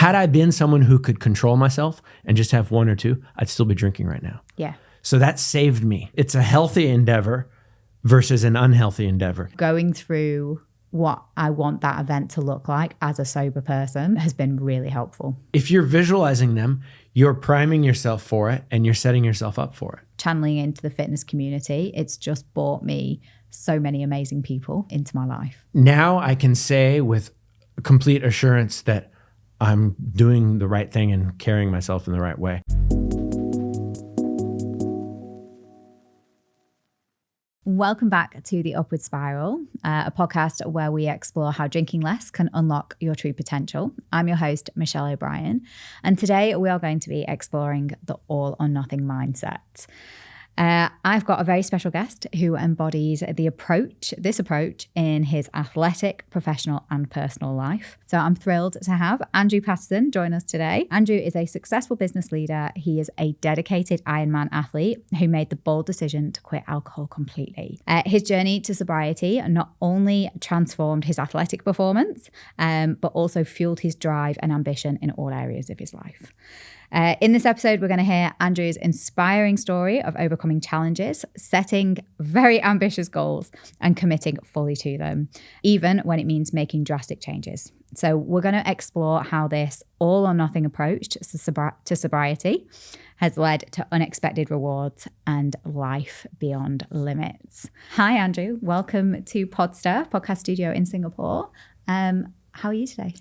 Had I been someone who could control myself and just have one or two, I'd still be drinking right now. Yeah. So that saved me. It's a healthy endeavor versus an unhealthy endeavor. Going through what I want that event to look like as a sober person has been really helpful. If you're visualizing them, you're priming yourself for it and you're setting yourself up for it. Channeling into the fitness community, it's just brought me so many amazing people into my life. Now I can say with complete assurance that I'm doing the right thing and carrying myself in the right way. Welcome back to The Upward Spiral, a podcast where we explore how drinking less can unlock your true potential. I'm your host, Michelle O'Brien, and today we are going to be exploring the all or nothing mindset. I've got a very special guest who embodies this approach in his athletic, professional and personal life. So I'm thrilled to have Andrew Patterson join us today. Andrew is a successful business leader. He is a dedicated Ironman athlete who made the bold decision to quit alcohol completely. His journey to sobriety not only transformed his athletic performance, but also fueled his drive and ambition in all areas of his life. In this episode, we're going to hear Andrew's inspiring story of overcoming challenges, setting very ambitious goals, and committing fully to them, even when it means making drastic changes. So we're going to explore how this all or nothing approach to sobriety has led to unexpected rewards and life beyond limits. Hi, Andrew. Welcome to Podster, podcast studio in Singapore. How are you today?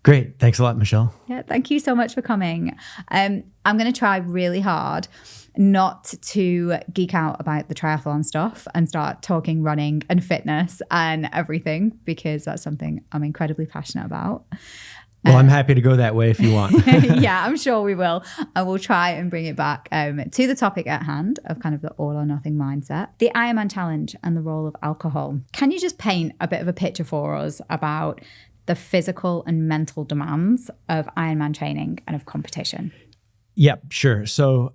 Great. Thanks a lot, Michelle. Yeah, thank you so much for coming. I'm going to try really hard not to geek out about the triathlon stuff and start talking running and fitness and everything, because that's something I'm incredibly passionate about. Well, I'm happy to go that way if you want. Yeah, I'm sure we will. And we'll try and bring it back to the topic at hand of kind of the all or nothing mindset, the Ironman challenge and the role of alcohol. Can you just paint a bit of a picture for us about the physical and mental demands of Ironman training and of competition? Yep, sure. So,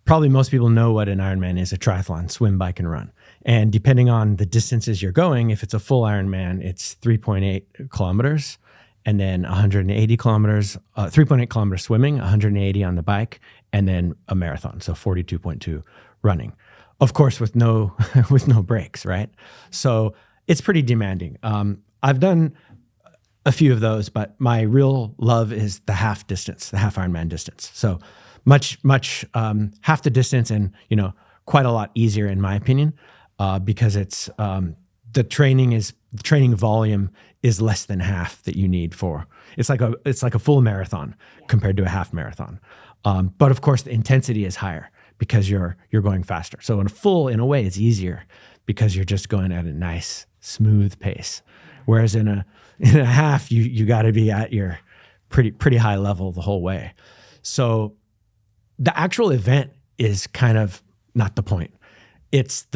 probably most people know what an Ironman is: a triathlon, swim, bike, and run. And depending on the distances you're going, if it's a full Ironman, it's 3.8 kilometers and then 180 kilometers, 3.8 kilometers swimming, 180 on the bike, and then a marathon. So 42.2 running. Of course, with no breaks, right? So it's pretty demanding. I've done a few of those, but my real love is the half distance, the half Ironman distance. So much half the distance, and quite a lot easier in my opinion, because it's the training volume is less than half that you need for. It's like a full marathon compared to a half marathon. But of course the intensity is higher because you're going faster. So in a way it's easier because you're just going at a nice smooth pace. Whereas in a half, you got to be at your pretty high level the whole way. So the actual event is kind of not the point. It's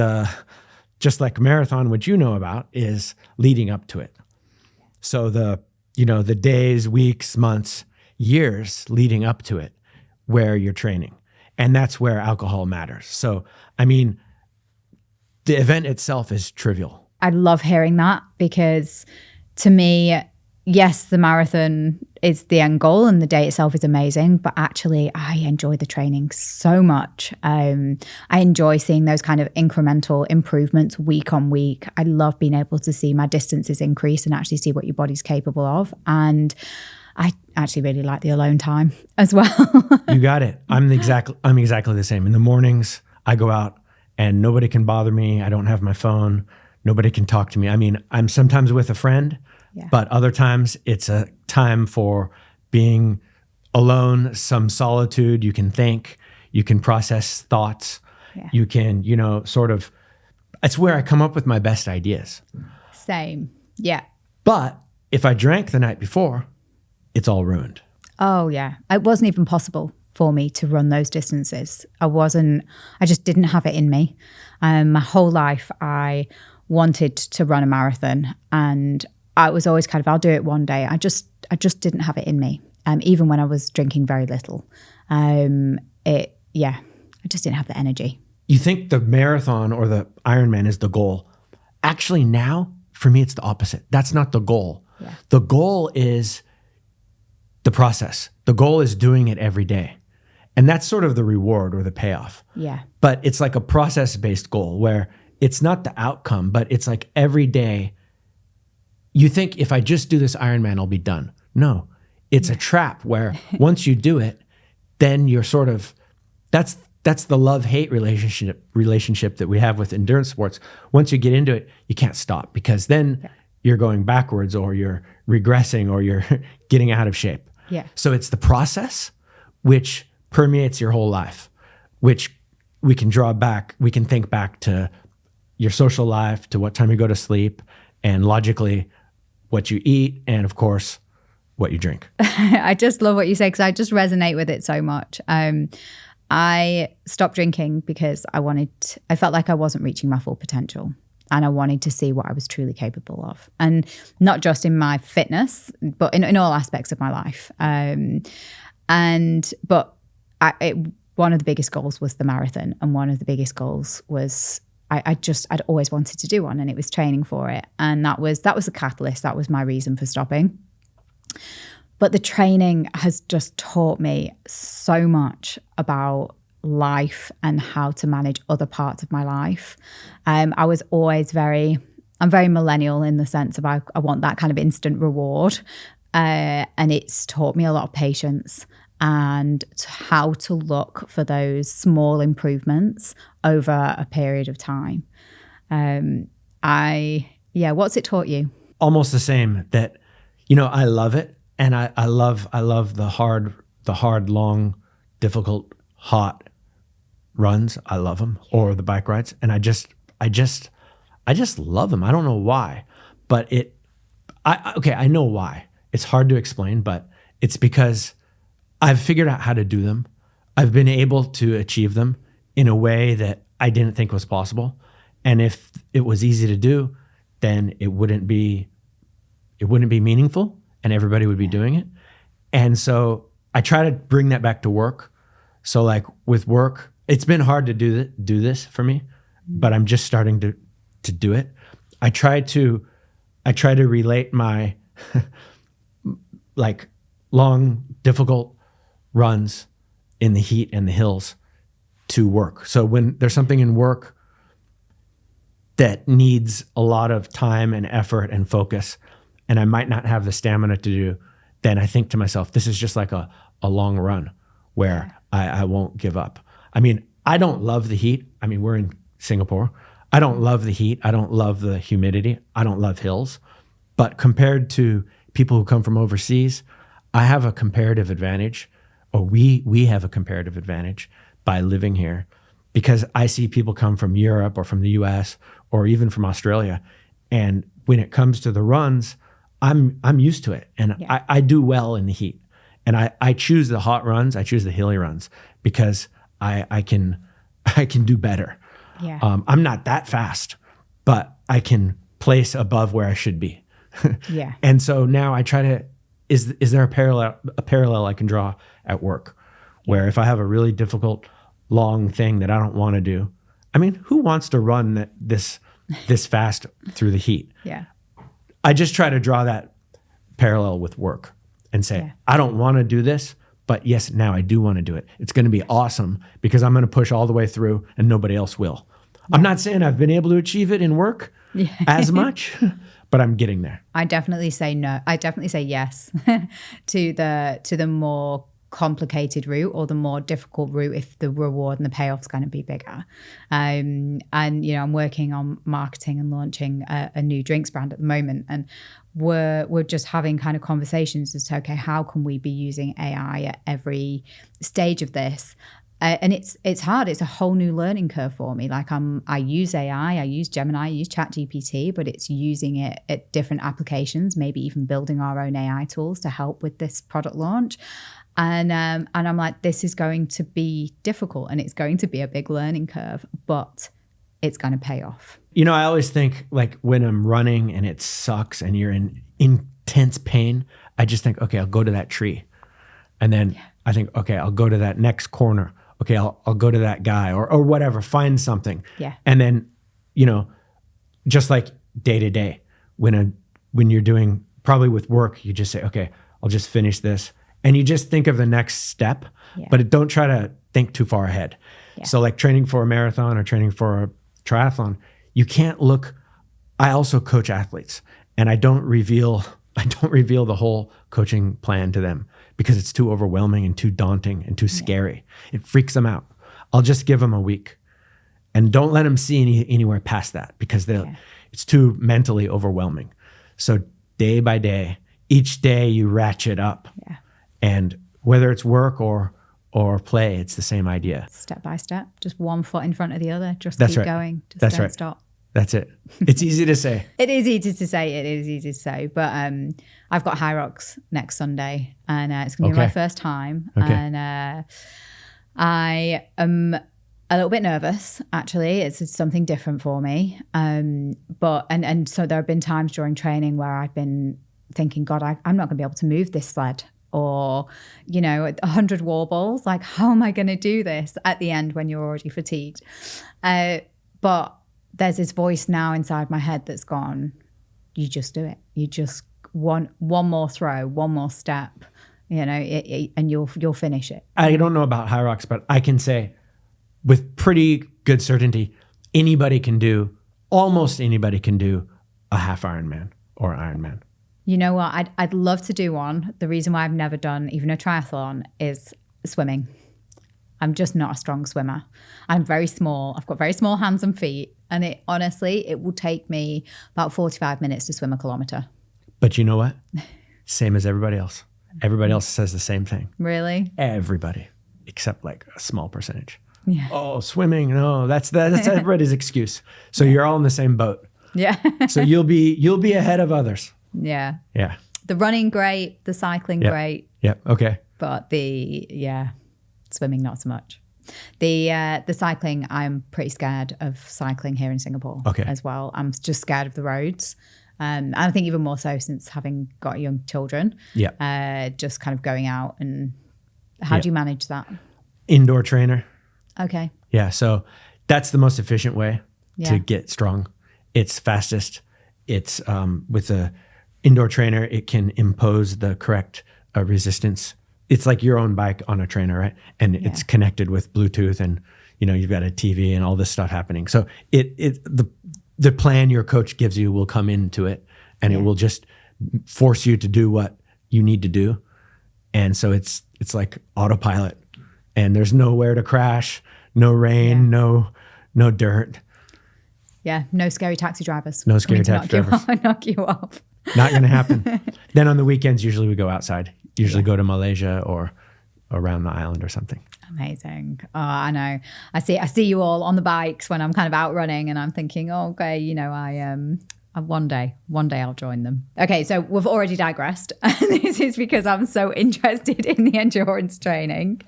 just like marathon, which you know about, is leading up to it. So the days, weeks, months, years leading up to it, where you're training, and that's where alcohol matters. So the event itself is trivial. I love hearing that, because to me, yes, the marathon is the end goal and the day itself is amazing, but actually I enjoy the training so much. I enjoy seeing those kind of incremental improvements week on week. I love being able to see my distances increase and actually see what your body's capable of. And I actually really like the alone time as well. You got it. I'm exactly the same. In the mornings, I go out and nobody can bother me. I don't have my phone. Nobody can talk to me. I'm sometimes with a friend, but other times it's a time for being alone, some solitude. You can think, you can process thoughts. Yeah. You can, it's where I come up with my best ideas. Same. Yeah. But if I drank the night before, it's all ruined. Oh yeah. It wasn't even possible for me to run those distances. I just didn't have it in me. My whole life, I wanted to run a marathon, and I was always kind of, I'll do it one day. I just didn't have it in me. Even when I was drinking very little, I just didn't have the energy. You think the marathon or the Ironman is the goal. Actually now, for me, it's the opposite. That's not the goal. Yeah. The goal is the process. The goal is doing it every day. And that's sort of the reward or the payoff. Yeah. But it's like a process-based goal where it's not the outcome, but it's like every day you think if I just do this Ironman, I'll be done. No, it's a trap where once you do it, then you're sort of, that's the love-hate relationship that we have with endurance sports. Once you get into it, you can't stop because then you're going backwards or you're regressing or you're getting out of shape. Yeah. So it's the process which permeates your whole life, which we can draw back. We can think back to your social life, to what time you go to sleep, and logically what you eat, and of course, what you drink. I just love what you say because I just resonate with it so much. I stopped drinking because I felt like I wasn't reaching my full potential and I wanted to see what I was truly capable of. And not just in my fitness, but in all aspects of my life. One of the biggest goals was the marathon. And one of the biggest goals was I'd always wanted to do one, and it was training for it. And that was the catalyst. That was my reason for stopping. But the training has just taught me so much about life and how to manage other parts of my life. I was always I'm very millennial in the sense of I want that kind of instant reward. And it's taught me a lot of patience and how to look for those small improvements over a period of time. What's it taught you? Almost the same, that, I love it. And I love the hard, long, difficult, hot runs. I love them, or the bike rides. And I just love them. I don't know why, but I know why. It's hard to explain, but it's because I've figured out how to do them. I've been able to achieve them in a way that I didn't think was possible. And if it was easy to do, then it wouldn't be meaningful and everybody would be doing it. And so I try to bring that back to work. So like with work, it's been hard to do this for me, but I'm just starting to do it. I try to relate my like long, difficult runs in the heat and the hills to work. So when there's something in work that needs a lot of time and effort and focus, and I might not have the stamina to do, then I think to myself, this is just like a long run where I won't give up. I mean, I don't love the heat. I mean, we're in Singapore. I don't love the heat. I don't love the humidity. I don't love hills. But compared to people who come from overseas, I have a comparative advantage, or we have a comparative advantage by living here, because I see people come from Europe or from the US or even from Australia. And when it comes to the runs, I'm used to it, and I do well in the heat. And I choose the hot runs. I choose the hilly runs because I can do better. Yeah. I'm not that fast, but I can place above where I should be. Yeah. And so now I try to, is there a parallel I can draw at work where if I have a really difficult, long thing that I don't want to do, I mean, who wants to run this fast through the heat? Yeah. I just try to draw that parallel with work and say, I don't want to do this, but yes, now I do want to do it. It's going to be awesome because I'm going to push all the way through and nobody else will. Yeah. I'm not saying I've been able to achieve it in work as much, but I'm getting there. I definitely say no. I definitely say yes to the more complicated route or the more difficult route if the reward and the payoff's going to be bigger. And I'm working on marketing and launching a new drinks brand at the moment, and we're just having kind of conversations as to, okay, how can we be using AI at every stage of this? And it's hard. It's a whole new learning curve for me. Like I use AI, I use Gemini, I use ChatGPT, but it's using it at different applications, maybe even building our own AI tools to help with this product launch. And I'm like, this is going to be difficult and it's going to be a big learning curve, but it's going to pay off. I always think like when I'm running and it sucks and you're in intense pain, I just think, okay, I'll go to that tree. And then I think, okay, I'll go to that next corner. Okay, I'll go to that guy or whatever, find something. Yeah. And then, just like day to day, when you're doing, probably with work, you just say, okay, I'll just finish this and you just think of the next step, but don't try to think too far ahead. Yeah. So like training for a marathon or training for a triathlon, you can't look. I also coach athletes, and I don't reveal the whole coaching plan to them because it's too overwhelming and too daunting and too scary. It freaks them out. I'll just give them a week, and don't let them see anywhere past that because it's too mentally overwhelming. So day by day, each day you ratchet up, and whether it's work or play, it's the same idea. Step by step, just one foot in front of the other. Just That's keep right. going. Just That's don't right. stop. That's it. It's easy to say. It is easy to say. But I've got High Rocks next Sunday, and it's going to be my first time. Okay. And I am a little bit nervous, actually. It's something different for me. But so there have been times during training where I've been thinking, God, I'm not going to be able to move this sled. Or, 100 wall balls. Like, how am I going to do this at the end when you're already fatigued? But there's this voice now inside my head that's gone, you just do it. You just one more throw, one more step, and you'll finish it. I don't know about High Rocks, but I can say with pretty good certainty, almost anybody can do a half Ironman or Ironman. You know what? I'd love to do one. The reason why I've never done even a triathlon is swimming. I'm just not a strong swimmer. I'm very small. I've got very small hands and feet. And it will take me about 45 minutes to swim a kilometer. But you know what? Same as everybody else. Everybody else says the same thing. Really? Everybody, except like a small percentage. Yeah. Oh, swimming. No, that's everybody's excuse. So you're all in the same boat. Yeah. So you'll be ahead of others. Yeah. Yeah. The running, great. The cycling, great. Yeah. Okay. But swimming, not so much. The cycling, I'm pretty scared of cycling here in Singapore as well. I'm just scared of the roads. And I think even more so since having got young children. Yeah. Just kind of going out and how do you manage that? Indoor trainer. Okay. Yeah. So that's the most efficient way to get strong. It's fastest. It's with a indoor trainer, it can impose the correct resistance. It's like your own bike on a trainer, right? And it's connected with Bluetooth, and you've got a TV and all this stuff happening. So the plan your coach gives you will come into it, and it will just force you to do what you need to do. And so it's like autopilot, and there's nowhere to crash, no rain, no dirt. Yeah, no scary taxi drivers. No scary taxi drivers. Knock you off. Not going to happen. Then on the weekends, usually we go outside. Usually go to Malaysia or around the island or something. Amazing. Oh, I know. I see you all on the bikes when I'm kind of out running, and I'm thinking, one day I'll join them. Okay, so we've already digressed. This is because I'm so interested in the endurance training.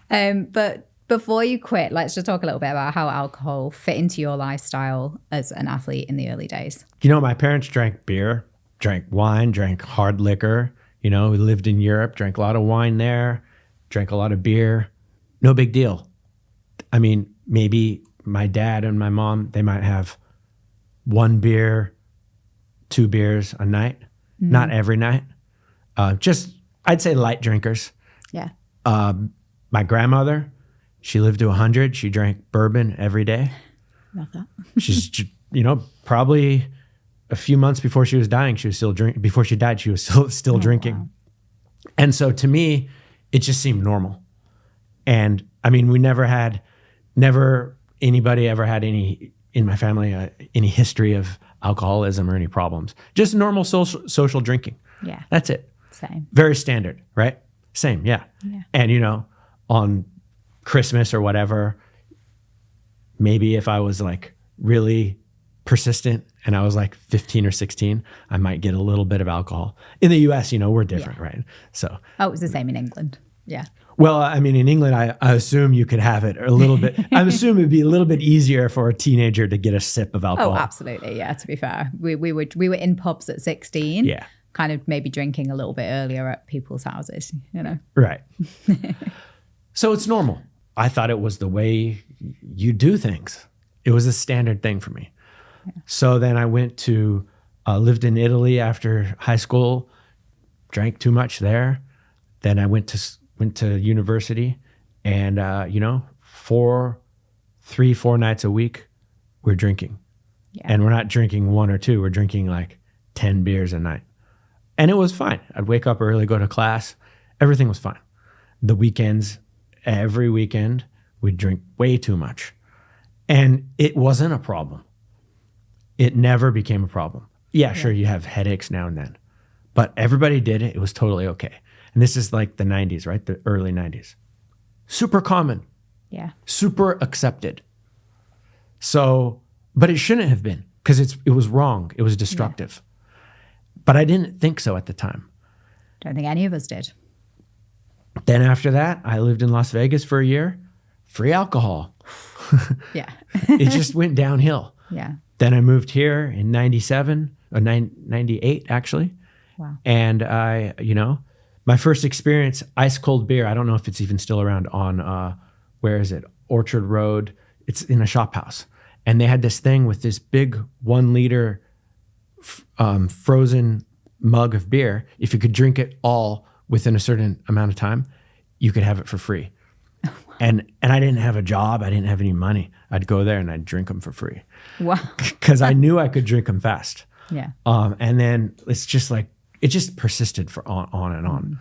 But before you quit, let's just talk a little bit about how alcohol fit into your lifestyle as an athlete in the early days. My parents drank beer, drank wine, drank hard liquor. We lived in Europe, drank a lot of wine there, drank a lot of beer. No big deal. I mean, maybe my dad and my mom, they might have 1 beer, 2 beers a night, not every night. I'd say light drinkers. Yeah. My grandmother, she lived to 100. She drank bourbon every day. Love that. She's, probably a few months before she was dying, she was still drinking. Before she died, she was still drinking. Wow. And so to me, it just seemed normal. And I mean, never anybody ever had any in my family, any history of alcoholism or any problems. Just normal social drinking. Yeah. That's it. Same. Very standard, right? Same, yeah. And on Christmas or whatever, maybe if I was like really persistent and I was like 15 or 16, I might get a little bit of alcohol. In the US, we're different, right? So. Oh, it was the same in England. Yeah. Well, I mean, in England, I assume you could have it a little bit. I assume it'd be a little bit easier for a teenager to get a sip of alcohol. Oh, absolutely. Yeah. To be fair, we were in pubs at 16. Yeah. Kind of maybe drinking a little bit earlier at people's houses, Right. So it's normal. I thought it was the way you do things. It was a standard thing for me. Yeah. So then I went lived in Italy after high school, drank too much there. Then I went to university, and 4 nights a week we're drinking. Yeah. And we're not drinking 1 or 2, we're drinking like 10 beers a night. And it was fine. I'd wake up early, go to class. Everything was fine. The weekends, every weekend, we'd drink way too much. And it wasn't a problem. It never became a problem. Yeah, sure, you have headaches now and then. But everybody did it. It was totally okay. And this is like the 90s, right? The early 90s. Super common. Yeah. Super accepted. So, but it shouldn't have been, because it was wrong. It was destructive. But I didn't think so at the time. Don't think any of us did. Then after that, I lived in Las Vegas for a year. Free alcohol. Yeah. It just went downhill. Yeah. Then I moved here in 97, or 98 actually. Wow. And I, my first experience, ice cold beer. I don't know if it's even still around on, where is it? Orchard Road. It's in a shop house. And they had this thing with this big 1 liter frozen mug of beer. If you could drink it all within a certain amount of time, you could have it for free. Oh, wow. And I didn't have a job. I didn't have any money. I'd go there and I'd drink them for free. Wow. Because I knew I could drink them fast. Yeah. And then it's just like, it just persisted for on and on,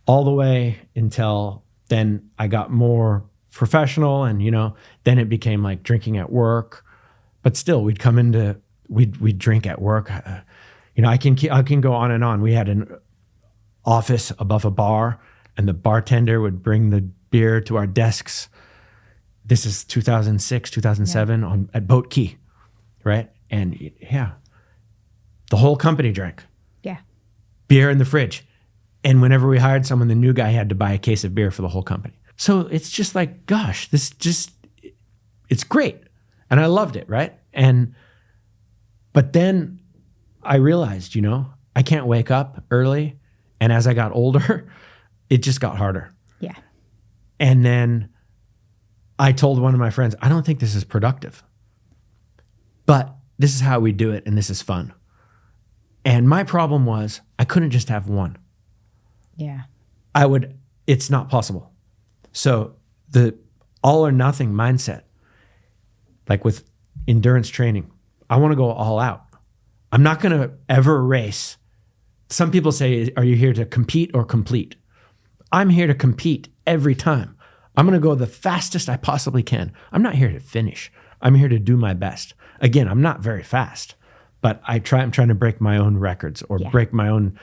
all the way until then I got more professional, and then it became like drinking at work. But still, we'd drink at work. I can go on and on. We had an office above a bar, and the bartender would bring the beer to our desks. This is 2006, 2007 at Boat Key, right? And the whole company drank. Yeah. Beer in the fridge. And whenever we hired someone, the new guy had to buy a case of beer for the whole company. So it's just like, gosh, it's great. And I loved it, right? But then I realized, I can't wake up early. And as I got older, it just got harder. Yeah. And then I told one of my friends, I don't think this is productive, but this is how we do it, and this is fun. And my problem was I couldn't just have one. Yeah. It's not possible. So the all or nothing mindset, like with endurance training, I want to go all out. I'm not going to ever race. Some people say, are you here to compete or complete? I'm here to compete every time. I'm going to go the fastest I possibly can. I'm not here to finish. I'm here to do my best. Again, I'm not very fast, but I'm trying to break my own records or break my own,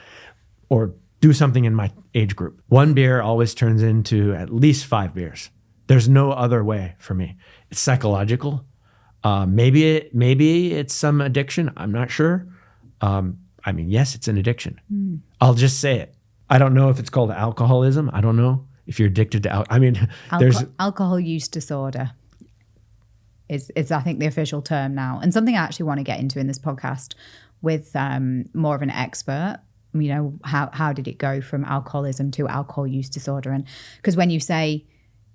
or do something in my age group. 1 beer always turns into at least 5 beers. There's no other way for me. It's psychological. Maybe it's some addiction. I'm not sure. Yes, it's an addiction. I'll just say it. I don't know if it's called alcoholism. I don't know if you're addicted to there's alcohol use disorder is I think the official term now, and something I actually want to get into in this podcast with more of an expert. How did it go from alcoholism to alcohol use disorder? And because when you say,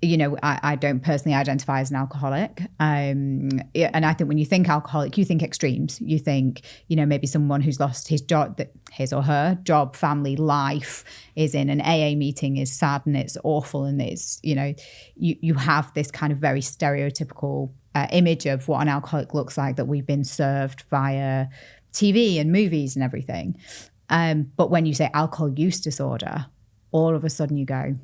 I don't personally identify as an alcoholic. And I think when you think alcoholic, you think extremes. You think, maybe someone who's lost his job, his or her job, family, life, is in an AA meeting, is sad and it's awful. And it's, you have this kind of very stereotypical image of what an alcoholic looks like that we've been served via TV and movies and everything. But when you say alcohol use disorder, all of a sudden you go,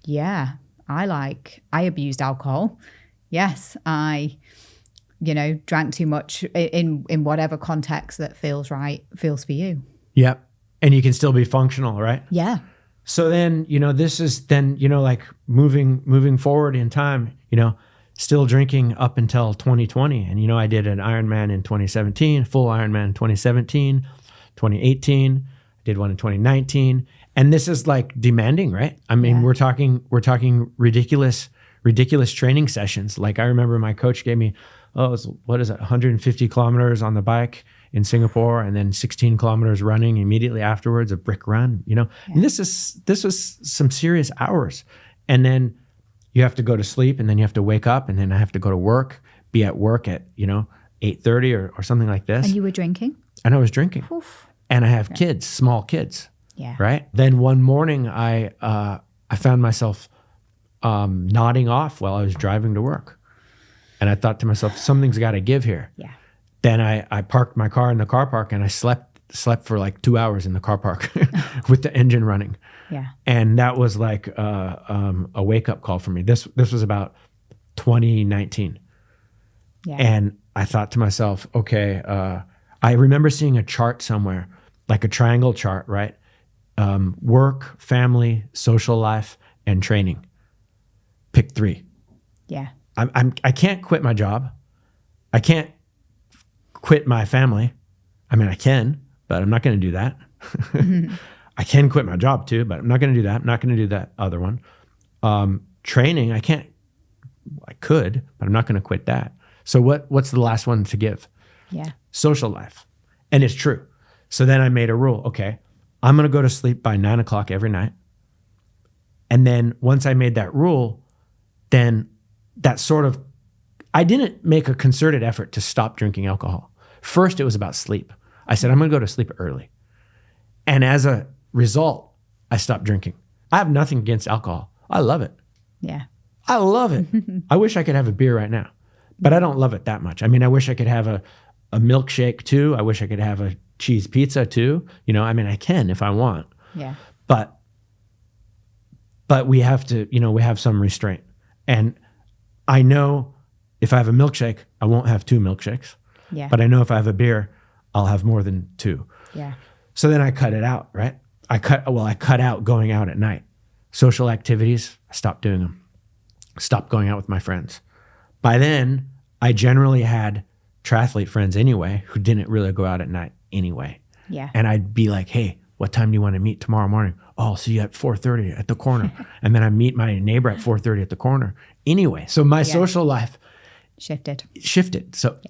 yeah, I abused alcohol. Yes, I, drank too much in whatever context that feels for you. Yep. And you can still be functional, right? Yeah. So then, this is then, like moving forward in time, still drinking up until 2020. And, I did an Ironman in 2017, full Ironman in 2017, 2018, I did one in 2019. And this is like demanding, right? I mean, we're talking ridiculous training sessions. Like I remember my coach gave me, 150 kilometers on the bike in Singapore, and then 16 kilometers running immediately afterwards, a brick run, And this was some serious hours. And then you have to go to sleep, and then you have to wake up, and then I have to go to work, be at work at, 8:30 or something like this. And you were drinking? And I was drinking. Oof. And I have kids, small kids. Yeah. Right. Then one morning I found myself nodding off while I was driving to work. And I thought to myself, something's got to give here. Yeah. Then I parked my car in the car park and I slept for like 2 hours in the car park with the engine running. Yeah. And that was like a wake up call for me. This was about 2019. Yeah. And I thought to myself, okay, I remember seeing a chart somewhere, like a triangle chart, right? Work, family, social life, and training. Pick 3. Yeah. I can't quit my job. I can't quit my family. I mean, I can, but I'm not going to do that. Mm-hmm. I can quit my job too, but I'm not going to do that. I'm not going to do that other one. Training, I could, but I'm not going to quit that. So what's the last one to give? Yeah. Social life. And it's true. So then I made a rule. Okay, I'm going to go to sleep by 9 o'clock every night. And then once I made that rule, then that sort of, I didn't make a concerted effort to stop drinking alcohol. First, it was about sleep. I said, I'm going to go to sleep early. And as a result, I stopped drinking. I have nothing against alcohol. I love it. Yeah. I love it. I wish I could have a beer right now, but I don't love it that much. I mean, I wish I could have a milkshake too. I wish I could have a cheese pizza too. You know, I mean, I can if I want. Yeah. But we have to, we have some restraint. And I know if I have a milkshake, I won't have 2 milkshakes. Yeah. But I know if I have a beer, I'll have more than 2. Yeah. So then I cut it out, right? I cut out going out at night. Social activities, I stopped doing them. Stopped going out with my friends. By then, I generally had triathlete friends anyway who didn't really go out at night anyway. Yeah. And I'd be like, hey, what time do you want to meet tomorrow morning? Oh, I'll see you at 4:30 at the corner. And then I meet my neighbor at 4:30 at the corner. Anyway, so my social life shifted. So,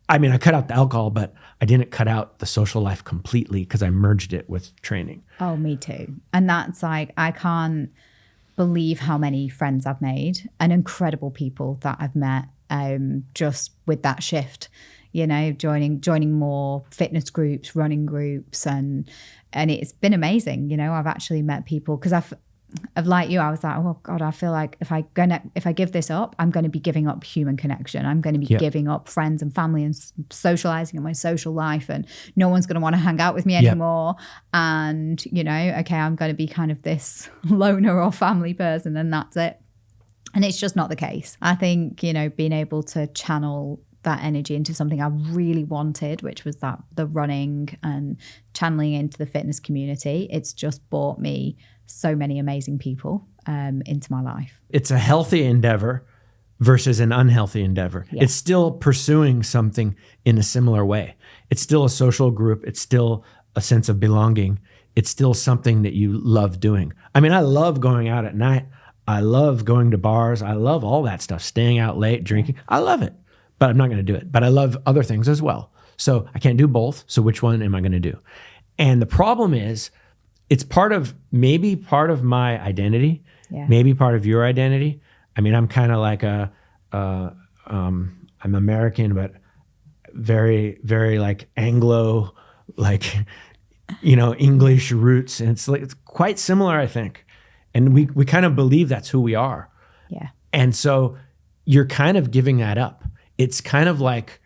I mean, I cut out the alcohol, but I didn't cut out the social life completely because I merged it with training. Oh, me too. And that's like, I can't believe how many friends I've made and incredible people that I've met just with that shift, joining more fitness groups, running groups, and it's been amazing. I've actually met people because I've like you, I was like, oh God, I feel like if I give this up, I'm going to be giving up human connection. I'm going to be giving up friends and family and socializing in my social life, and no one's going to want to hang out with me anymore. And, okay, I'm going to be kind of this loner or family person, and that's it. And it's just not the case. I think, being able to channel that energy into something I really wanted, which was the running and channeling into the fitness community, it's just brought me so many amazing people into my life. It's a healthy endeavor versus an unhealthy endeavor. Yeah. It's still pursuing something in a similar way. It's still a social group. It's still a sense of belonging. It's still something that you love doing. I mean, I love going out at night. I love going to bars. I love all that stuff, staying out late, drinking. I love it, but I'm not going to do it. But I love other things as well. So I can't do both. So which one am I going to do? And the problem is, it's maybe part of my identity, maybe part of your identity. I mean, I'm kind of like I'm American, but very, very like Anglo, like, English roots. And it's quite similar, I think. And we kind of believe that's who we are. Yeah. And so you're kind of giving that up. It's kind of like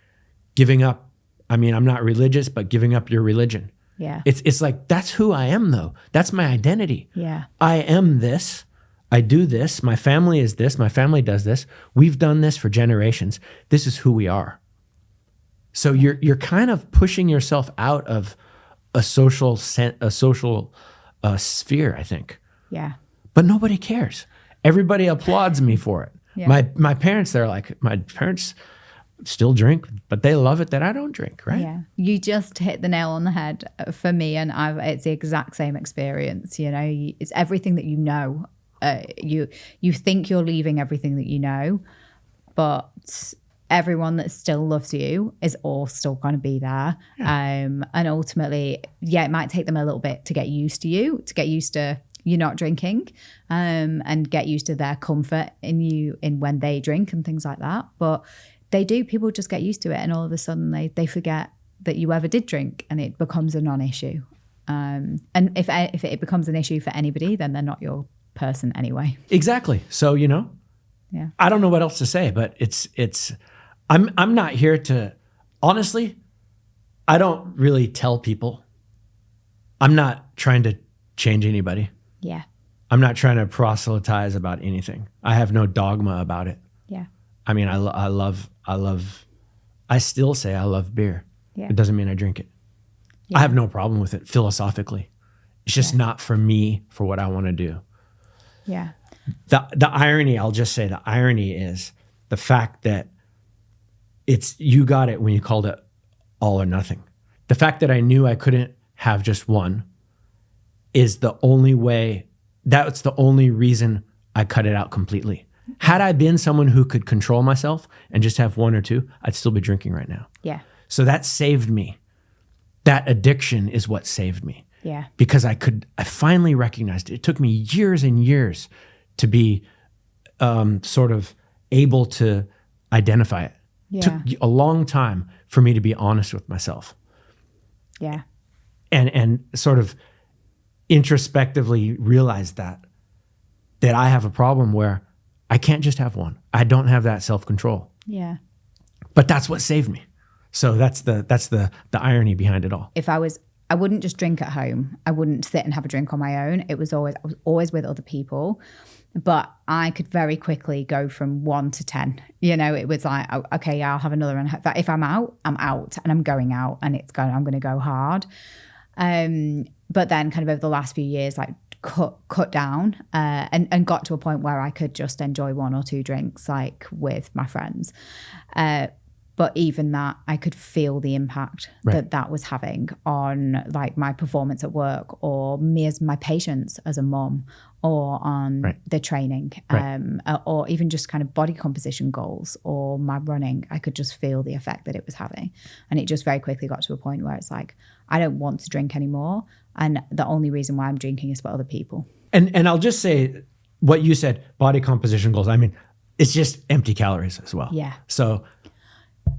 giving up. I mean, I'm not religious, but giving up your religion. Yeah. It's like, that's who I am though. That's my identity. Yeah. I am this. I do this. My family is this. My family does this. We've done this for generations. This is who we are. So you're kind of pushing yourself out of a social sphere, I think. Yeah. But nobody cares. Everybody applauds me for it. Yeah. My parents, my parents still drink, but they love it that I don't drink, right? Yeah. You just hit the nail on the head for me, and it's the exact same experience. It's everything that you know. You think you're leaving everything that you know, but everyone that still loves you is all still going to be there. Yeah. And ultimately, it might take them a little bit to get used to you, to get used to you not drinking, and get used to their comfort in you in when they drink and things like that. But they do. People just get used to it, and all of a sudden they forget that you ever did drink, and it becomes a non-issue. And if it becomes an issue for anybody, then they're not your person anyway. Exactly. So, Yeah. I don't know what else to say, but I'm not here to, honestly, I don't really tell people. I'm not trying to change anybody. Yeah. I'm not trying to proselytize about anything. I have no dogma about it. Yeah. I mean, I still say I love beer. Yeah. It doesn't mean I drink it. Yeah. I have no problem with it philosophically. It's just not for me, for what I want to do. Yeah. The irony, I'll just say the irony is the fact that you got it when you called it all or nothing. The fact that I knew I couldn't have just one is the only way, that's the only reason I cut it out completely. Had I been someone who could control myself and just have one or two, I'd still be drinking right now. Yeah. So that saved me. That addiction is what saved me. Yeah. Because I finally recognized it. It took me years and years to be sort of able to identify it. Yeah. Took a long time for me to be honest with myself. Yeah. And sort of introspectively realize that I have a problem where I can't just have one. I don't have that self-control. Yeah. But that's what saved me. So that's the irony behind it all. I wouldn't just drink at home. I wouldn't sit and have a drink on my own. I was always with other people, but I could very quickly go from 1 to 10. It was like, okay, yeah, I'll have another. And if I'm out, I'm out, and I'm going out, and I'm going to go hard. But then kind of over the last few years, like cut down and got to a point where I could just enjoy 1 or 2 drinks, like with my friends. But even that, I could feel the impact that was having on like my performance at work, or me as my patience as a mom, or on the training, or even just kind of body composition goals or my running. I could just feel the effect that it was having. And it just very quickly got to a point where it's like, I don't want to drink anymore. And the only reason why I'm drinking is for other people. And I'll just say what you said, body composition goals. I mean, it's just empty calories as well. Yeah. So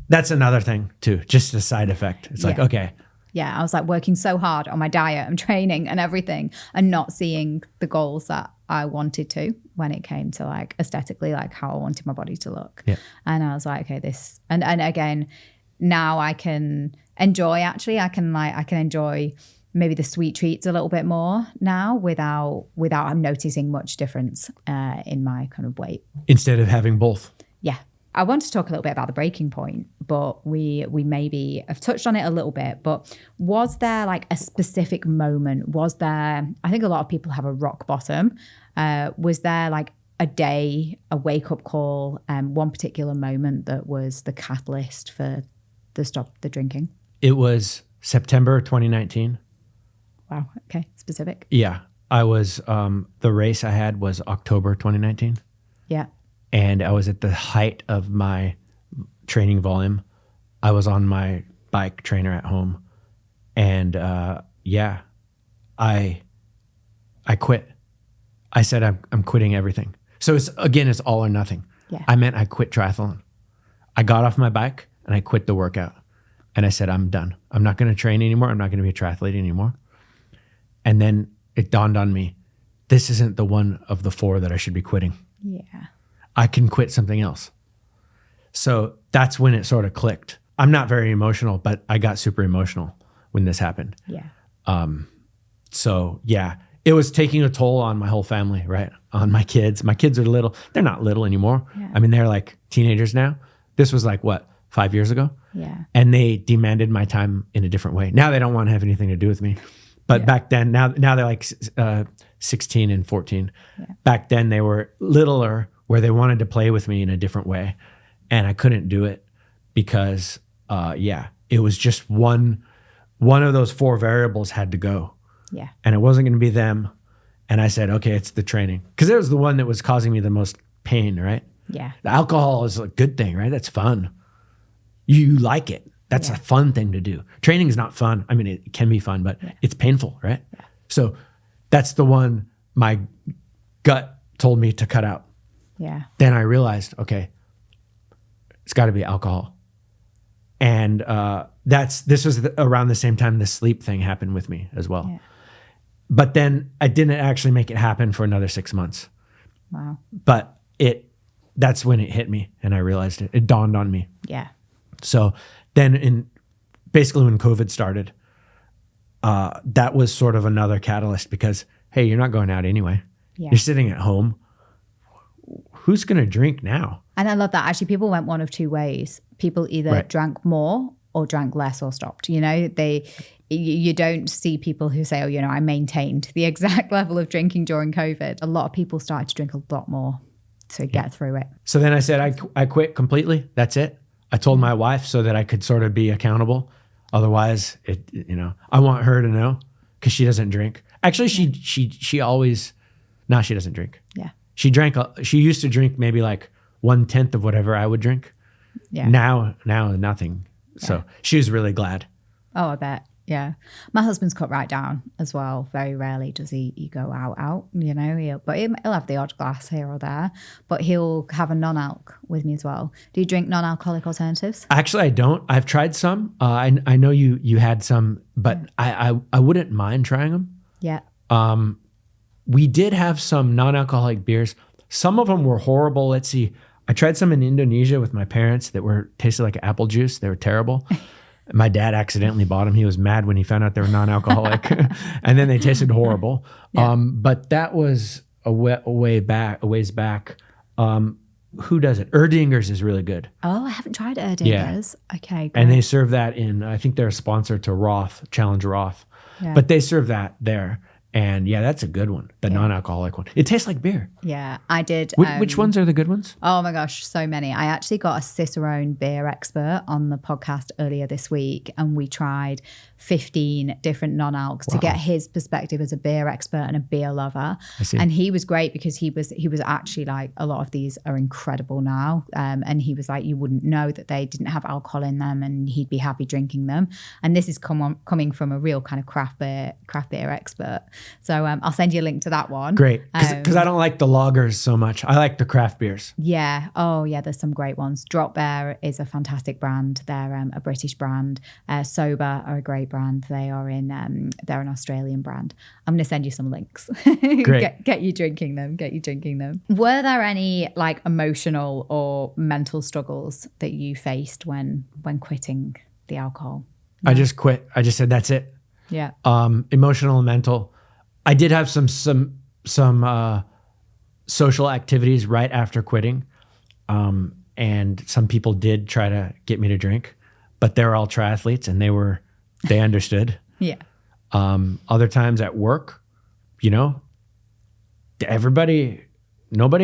that's another thing too, just a side effect. It's like, okay. Yeah, I was like working so hard on my diet and training and everything, and not seeing the goals that I wanted to when it came to like aesthetically, like how I wanted my body to look. Yeah. And I was like, okay, this, and again, now I can enjoy, I can enjoy maybe the sweet treats a little bit more now without noticing much difference in my kind of weight. Instead of having both. Yeah. I want to talk a little bit about the breaking point, but we maybe have touched on it a little bit. But was there like a specific moment? Was there, I think a lot of people have a rock bottom. Was there like a day, a wake-up call, one particular moment that was the catalyst for the stop the drinking? It was September 2019. Wow. Okay. Specific. Yeah. I was, the race I had was October 2019. Yeah. And I was at the height of my training volume. I was on my bike trainer at home. And I quit. I said, I'm quitting everything. So it's all or nothing. Yeah. I meant I quit triathlon. I got off my bike and I quit the workout. And I said, I'm done. I'm not going to train anymore. I'm not going to be a triathlete anymore. And then it dawned on me, this isn't the one of the 4 that I should be quitting. Yeah. I can quit something else. So that's when it sort of clicked. I'm not very emotional, but I got super emotional when this happened. Yeah. So yeah, it was taking a toll on my whole family, right? On my kids. My kids are little. They're not little anymore. Yeah. I mean, they're like teenagers now. This was like, what, 5 years ago? Yeah. And they demanded my time in a different way. Now they don't want to have anything to do with me. But back then, now they're like 16 and 14. Yeah. Back then they were littler, where they wanted to play with me in a different way. And I couldn't do it because, it was just one of those 4 variables had to go. Yeah. And it wasn't going to be them. And I said, okay, it's the training. Because it was the one that was causing me the most pain, right? Yeah. The alcohol is a good thing, right? That's fun. You like it. That's a fun thing to do. Training is not fun. I mean, it can be fun, but it's painful, right? Yeah. So that's the one my gut told me to cut out. Yeah. Then I realized, okay, it's got to be alcohol. And this was around the same time the sleep thing happened with me as well. Yeah. But then I didn't actually make it happen for another 6 months. Wow. But that's when it hit me and I realized it. It dawned on me. Yeah. So then basically when COVID started, that was sort of another catalyst because, hey, you're not going out anyway. Yeah. You're sitting at home. Who's going to drink now? And I love that. Actually, people went one of two ways. People either drank more or drank less or stopped. You know, you don't see people who say, oh, you know, I maintained the exact level of drinking during COVID. A lot of people started to drink a lot more to get through it. So then I said, I quit completely. That's it. I told my wife so that I could sort of be accountable. Otherwise, I want her to know because she doesn't drink. Actually, she always, no, she doesn't drink. Yeah. She used to drink maybe like 1/10 of whatever I would drink. Yeah. Now nothing. Yeah. So she was really glad. Oh, I bet. Yeah. My husband's cut right down as well. Very rarely does he go out, you know, he'll have the odd glass here or there, but he'll have a non-alc with me as well. Do you drink non-alcoholic alternatives? Actually, I don't. I've tried some. I know you had some, but I wouldn't mind trying them. Yeah. We did have some non-alcoholic beers. Some of them were horrible. Let's see. I tried some in Indonesia with my parents that tasted like apple juice. They were terrible. My dad accidentally bought them. He was mad when he found out they were non-alcoholic, and then they tasted horrible. Yeah. But that was a ways back. Who does it? Erdinger's is really good. Oh, I haven't tried Erdinger's. Yeah. Okay, great. And they serve that in. I think they're a sponsor to Roth, Challenge Roth, but they serve that there. And yeah, that's a good one. The non-alcoholic one. It tastes like beer. Yeah, I did. Which ones are the good ones? Oh my gosh, so many. I actually got a Cicerone beer expert on the podcast earlier this week, and we tried 15 different non-alcs to get his perspective as a beer expert and a beer lover. I see. And he was great because he was actually like, a lot of these are incredible now. And he was like, you wouldn't know that they didn't have alcohol in them, and he'd be happy drinking them. And this is coming from a real kind of craft beer expert. So I'll send you a link to that one. Great, because I don't like the lagers so much. I like the craft beers. Yeah. Oh, yeah. There's some great ones. Drop Bear is a fantastic brand. They're a British brand. Sober are a great brand. They're an Australian brand. I'm going to send you some links. Great. Get you drinking them. Were there any like emotional or mental struggles that you faced when quitting the alcohol? No? I just quit. I just said that's it. Yeah. Emotional and mental. I did have some social activities right after quitting, and some people did try to get me to drink, but they're all triathletes and they understood. Yeah. Other times at work, nobody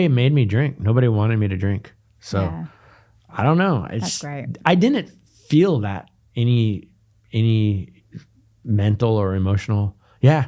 made me drink. Nobody wanted me to drink. So I don't know. That's great. I didn't feel that any mental or emotional. Yeah.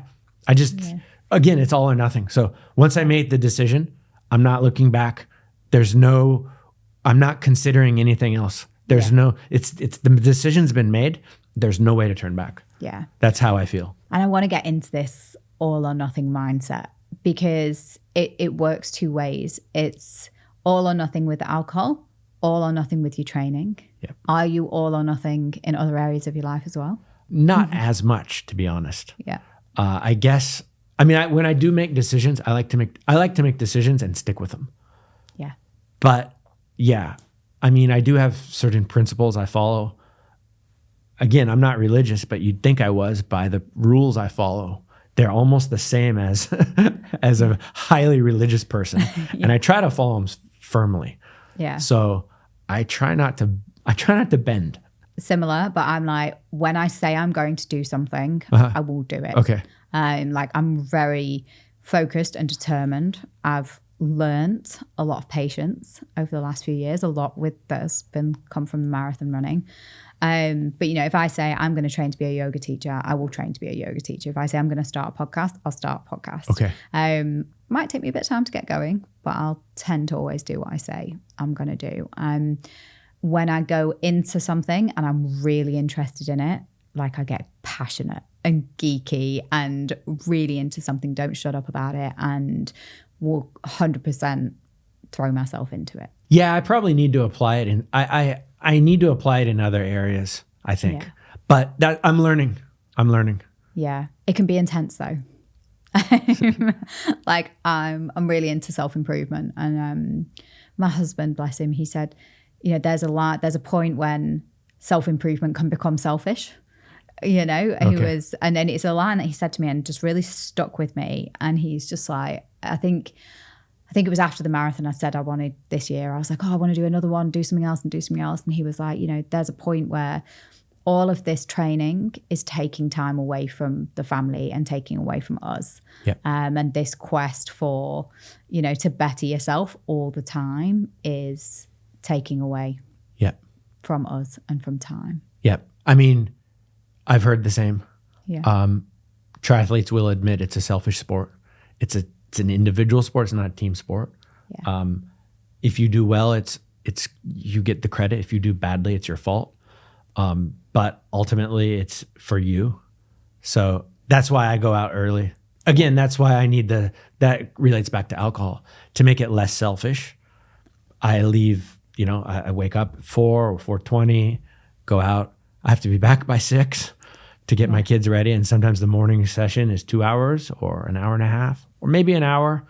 Again, it's all or nothing. So once I made the decision, I'm not looking back. I'm not considering anything else. It's the decision's been made. There's no way to turn back. Yeah. That's how I feel. And I want to get into this all or nothing mindset because it works two ways. It's all or nothing with alcohol, all or nothing with your training. Yep. Are you all or nothing in other areas of your life as well? Not as much, to be honest. Yeah. I guess. I mean, when I do make decisions, I like to make decisions and stick with them. Yeah. But yeah, I mean, I do have certain principles I follow. Again, I'm not religious, but you'd think I was by the rules I follow. They're almost the same as as a highly religious person, and I try to follow them firmly. Yeah. So I try not to bend. Similar, but I'm like, when I say I'm going to do something, I will do it. Okay. I'm very focused and determined. I've learned a lot of patience over the last few years, a lot that's come from the marathon running. But if I say I'm going to train to be a yoga teacher, I will train to be a yoga teacher. If I say I'm going to start a podcast, I'll start a podcast. Okay. Might take me a bit of time to get going, but I'll tend to always do what I say I'm going to do. When I go into something and I'm really interested in it, like I get passionate and geeky and really into something, don't shut up about it, and will 100% throw myself into it. Yeah, I probably need to apply it in, I need to apply it in other areas, I think. Yeah. But that I'm learning. Yeah. It can be intense though. Like I'm really into self-improvement, and my husband, bless him, he said, there's a point when self-improvement can become selfish. He was, and then it's a line that he said to me and just really stuck with me. And he's just like, I think it was after the marathon I said I wanted this year. I was like, I want to do another one, do something else. And he was like, there's a point where all of this training is taking time away from the family and taking away from us. Yeah. And this quest for, to better yourself all the time is taking away from us and from time. Yeah. I mean, I've heard the same. Yeah. Triathletes will admit it's a selfish sport. It's an individual sport. It's not a team sport. Yeah. If you do well, it's you get the credit. If you do badly, it's your fault. But ultimately it's for you. So that's why I go out early. Again, that's why I need that relates back to alcohol. To make it less selfish, I leave, I wake up at 4 or 4:20, go out. I have to be back by 6 to get my kids ready. And sometimes the morning session is 2 hours or an hour and a half, or maybe an hour,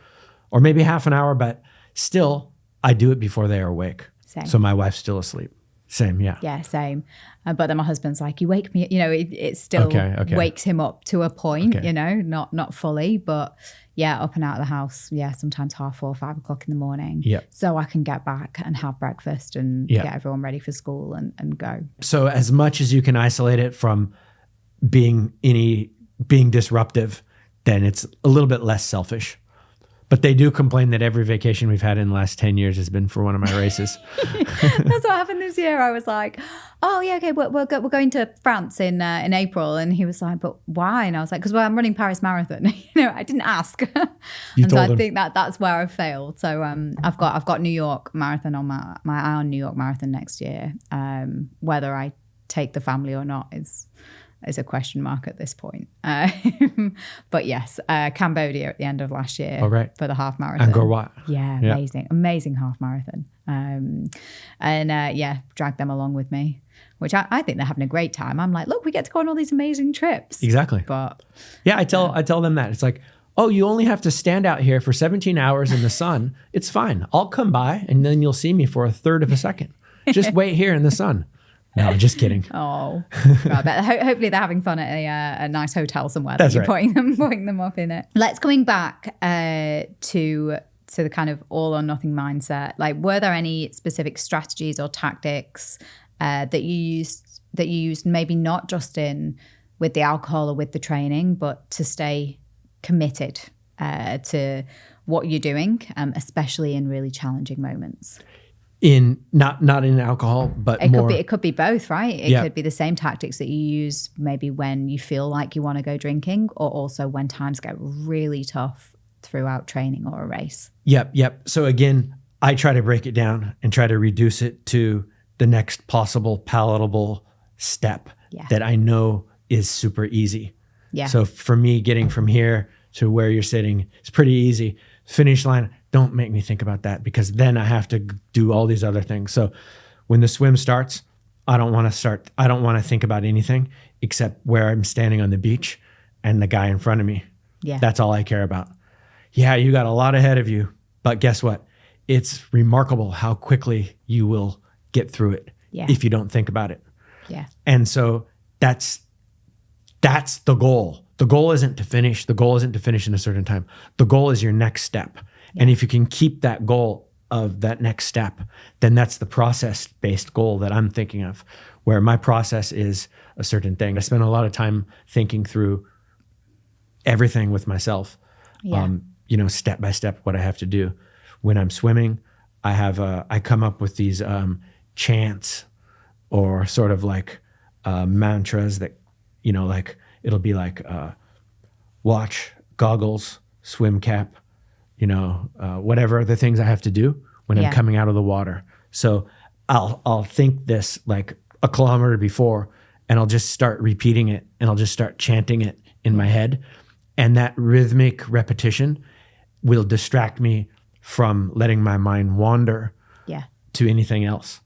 or maybe half an hour, but still I do it before they are awake. Same. So my wife's still asleep. Same, yeah. Yeah, same. But then my husband's like, you wake me, it still wakes him up to a point, not fully, but yeah, up and out of the house. Yeah, sometimes 4:30, 5 o'clock in the morning. Yeah. So I can get back and have breakfast and get everyone ready for school and go. So as much as you can isolate it from being disruptive, then it's a little bit less selfish. But they do complain that every vacation we've had in the last 10 years has been for one of my races. That's what happened this year. I was like, oh yeah, okay, we're going to France in April. And he was like, but why? And I was like, because I'm running Paris Marathon. I didn't ask. And so I think that's where I failed. So I've got New York Marathon on my eye on New York Marathon next year. Whether I take the family or not is a question mark at this point. But yes, Cambodia at the end of last year for the half marathon. Angkor Wat. Yeah, amazing half marathon. Drag them along with me, which I think they're having a great time. I'm like, look, we get to go on all these amazing trips. Exactly. But yeah, I tell them that. It's like, oh, you only have to stand out here for 17 hours in the sun. It's fine. I'll come by and then you'll see me for a third of a second. Just wait here in the sun. No, just kidding. Oh, but hopefully they're having fun at a nice hotel somewhere. That's that you're right. putting them up in it. Let's coming back to the kind of all or nothing mindset. Like, were there any specific strategies or tactics that you used, maybe not just with the alcohol or with the training, but to stay committed to what you're doing, especially in really challenging moments? In not in alcohol, but it could be both, right? It could be the same tactics that you use maybe when you feel like you want to go drinking, or also when times get really tough throughout training or a race. Yep. So again, I try to break it down and try to reduce it to the next possible palatable step that I know is super easy. Yeah. So for me, getting from here to where you're sitting is pretty easy. Finish line, don't make me think about that, because then I have to do all these other things. So when the swim starts, I don't want to think about anything except where I'm standing on the beach and the guy in front of me. Yeah. That's all I care about. Yeah, you got a lot ahead of you, but guess what? It's remarkable how quickly you will get through it if you don't think about it. Yeah. And so that's the goal. The goal isn't to finish. The goal isn't to finish in a certain time. The goal is your next step. Yeah. And if you can keep that goal of that next step, then that's the process-based goal that I'm thinking of, where my process is a certain thing. I spend a lot of time thinking through everything with myself, step by step, what I have to do. When I'm swimming, I come up with these chants or sort of like mantras that, like, it'll be like watch, goggles, swim cap, whatever the things I have to do when I'm coming out of the water. So I'll think this like a kilometer before, and I'll just start repeating it, and I'll just start chanting it in my head. And that rhythmic repetition will distract me from letting my mind wander to anything else.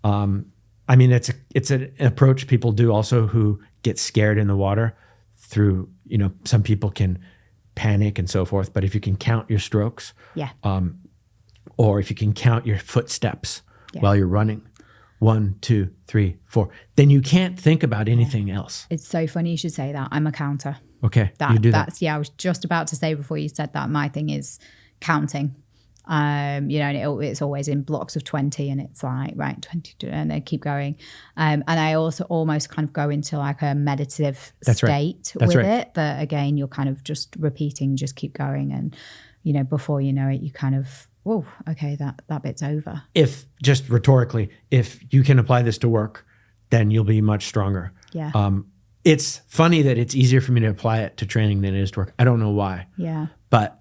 I mean, it's an approach people do also who get scared in the water through, some people can panic and so forth. But if you can count your strokes, or if you can count your footsteps while you're running, 1, 2, 3, 4, then you can't think about anything else. It's so funny you should say that. I'm a counter. Okay, you do that. I was just about to say before you said that, my thing is counting. And it's always in blocks of 20, and it's like, right, 22, and I keep going. And I also almost kind of go into like a meditative state with it, that again, you're kind of just repeating, just keep going. And, before you know it, you kind of, whoa, okay, that bit's over. If just rhetorically, if you can apply this to work, then you'll be much stronger. Yeah. It's funny that it's easier for me to apply it to training than it is to work. I don't know why. Yeah. But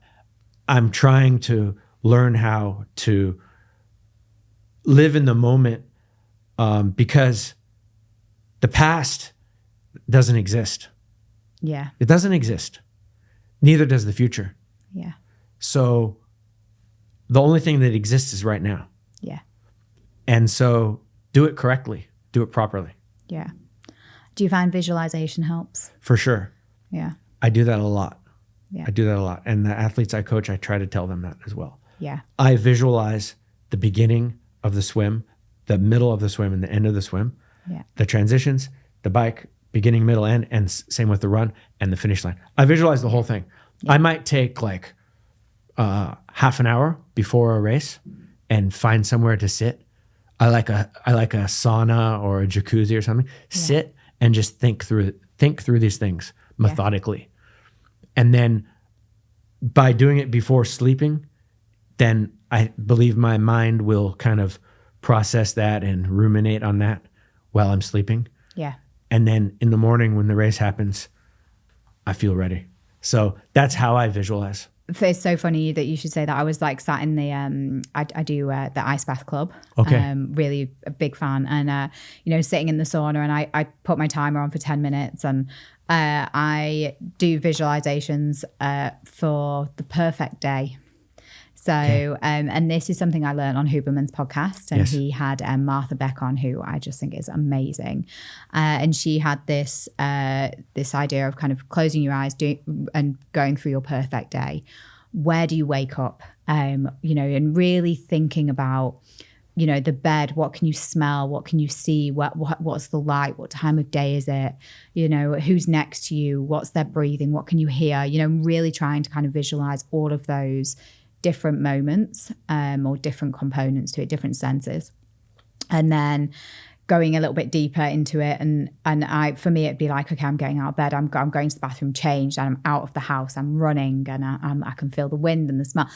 I'm trying to learn how to live in the moment, because the past doesn't exist. Yeah. It doesn't exist. Neither does the future. Yeah. So the only thing that exists is right now. Yeah. And so do it correctly. Do it properly. Yeah. Do you find visualization helps? For sure. Yeah. I do that a lot. Yeah. I do that a lot. And the athletes I coach, I try to tell them that as well. Yeah. I visualize the beginning of the swim, the middle of the swim, and the end of the swim. Yeah. The transitions, the bike, beginning, middle, end, and same with the run and the finish line. I visualize the whole thing. Yeah. I might take like half an hour before a race and find somewhere to sit. I like a sauna or a jacuzzi or something. Yeah. Sit and just think through these things methodically. Yeah. And then by doing it before sleeping, then I believe my mind will kind of process that and ruminate on that while I'm sleeping. Yeah. And then in the morning when the race happens, I feel ready. So that's how I visualize. It's so funny that you should say that. I was like sat in the, I do the ice bath club. Okay. Really a big fan. And, sitting in the sauna, and I put my timer on for 10 minutes and I do visualizations for the perfect day. So, and this is something I learned on Huberman's podcast, and he had Martha Beck on, who I just think is amazing. And she had this idea of kind of closing your eyes and going through your perfect day. Where do you wake up? And really thinking about, the bed, what can you smell? What can you see? What's the light? What time of day is it? Who's next to you? What's their breathing? What can you hear? Really trying to kind of visualize all of those different moments or different components to it, different senses. And then going a little bit deeper into it. And for me, it'd be like, okay, I'm getting out of bed. I'm going to the bathroom, changed, and I'm out of the house. I'm running, and I can feel the wind and the smell